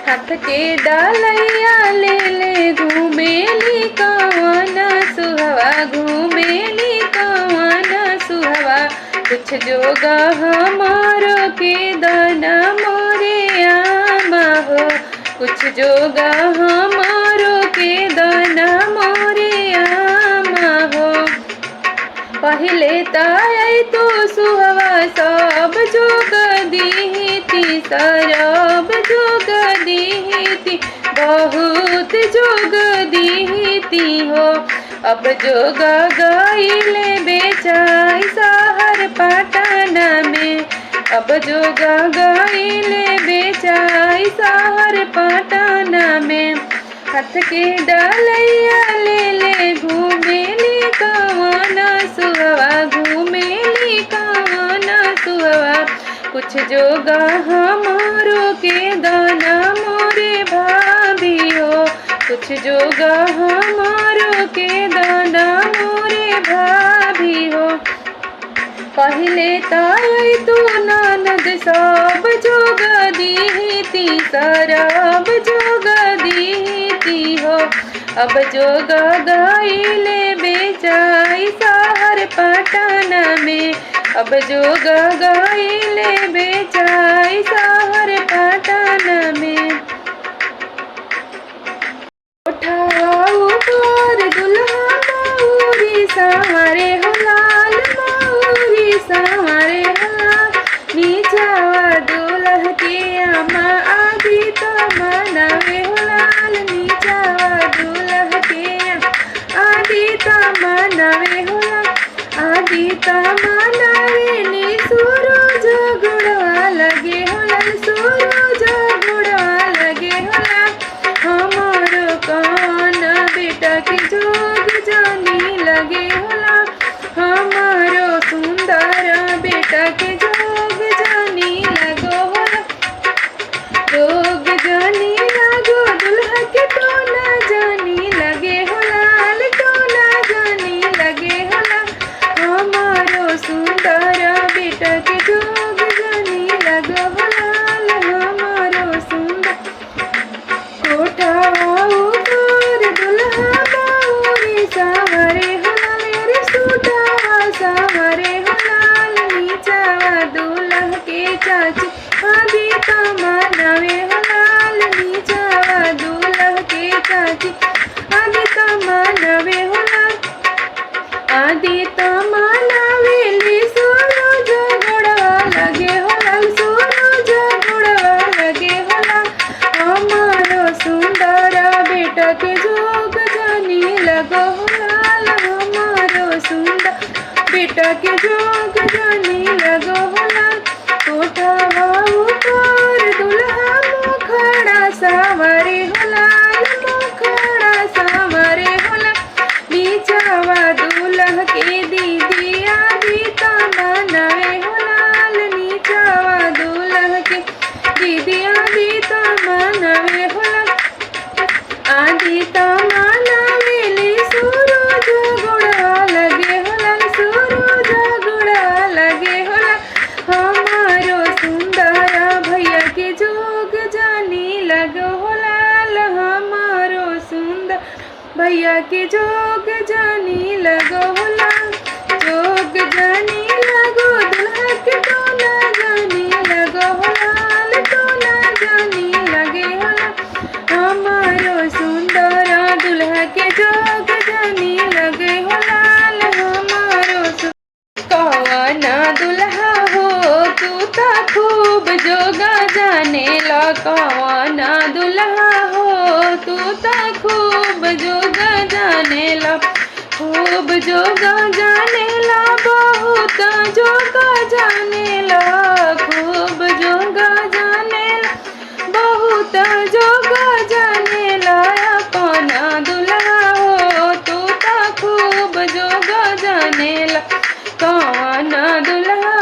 हाथ के डालैया ले ले घूमेली कवन सुहवा, घूमेली कवन सुहवा। कुछ जोगा हमारो के दाना मोरे आमा हो, कुछ जोगा हमारो के दाना मोरे आमा हो। पहले ताई तो सुहवा सब जोग दीहिती, सरब जोग दीहिती, बहुत जोग दीहिती हो। अब जोग गईले बेचाई शहर पटना में, अब जोग गईले बेचाई शहर पटना में। हाथ के डालैया ले ले घूमेली कवन सुहवा, घूमेली कवन सुहवा। कुछ जोगा हमारो के दाना मोरे भाभी हो, कुछ जोगा हमारो के दाना मोरे भाभी हो। पहले ताई तू ननद सब जोग दीहिती, सरब जोग दीहिती हो। अब जोग गईले बेचाई शहर पटना में, अब जोग गईले बेचाई शहर पटना में। उठावा ऊपर दुल्हा मौरी सावरे हो लाल, मौरी सावरे हो लाल। नीचावा दुल्हा के अम्मा आदि तो मनावे हो लाल, नीचावा दुल्हा के आदि तो मनावे हो लाल, आदि तो मनावे नी सूरज गुड़वा लगे हो लाल, सूरज गुड़वा लगे हो लाल। हमारो कौन बेटा के जोग जानी लगे हो लाल, हमारो सुंदर बेटा के जोग जानी लगो हो लाल। जोग जानी लगो दुल्हा के तो न जानी लगे हो लाल, तो न जानी लगे हो लाल। हमारो सुंदर बेटा के जोग जानी लगो हो लाल, हमारो सुंदर। कोठावा ऊपर दुल्हा मौरी सावरे हो लाल, रे सूटावा सावरे हो लाल। नीचावा दुल्हा के चाची आदि तो मनावे हो लाल, नीचावा दुल्हा के चाची आदि तो मनावे हो लाल, आदि तो मनावे ली सूरज गुड़वा लगे हो लाल, सूरज गुड़वा लगे हो लाल। हमारो सुंदर बेटा के जोग जानी लगो हो लाल, हमारो सुंदर बेटा के जोग जानी लगो हो लाल। कोठावा ऊपर दुल्हा मुखड़ा सावरे हो लाल, मुखड़ा सावरे हो लाल। नीचावा दुल्हा के दीदी आदि तो मनावे हो लाल, नीचावा दुल्हा के दीदी आदि तो मनावे हो लाल, आदि तो मनावे ली सूरज गुड़वा लगे हो लाल, सूरज गुड़वा लगे हो लाल। हमारो सुंदर भैया के जोग जानी लगो हो लाल, हमारो सुंदर भैया के जोग जानी लगो हो लाल। जोग जानी लगो दुल्हा के तो न जानी लगो हो लाल, तो न जानी लगे हो लाल। हमारो सुंदर दुल्हा के जोग जानी लगे हो लाल, हमारो कौना दुल्हा हो तू तो खूब जोगा जाने ला, कौना दुल्हा हो तू तो खूब जोगा जाने ला, खूब जोगा जाने ला, बहुत जोगा जाने ला, खूब जोगा जाने ला, बहुत जोगा जाने ला। कौना दुल्हा हो तू तो खूब जोगा जाने ला, कौना दुल्हा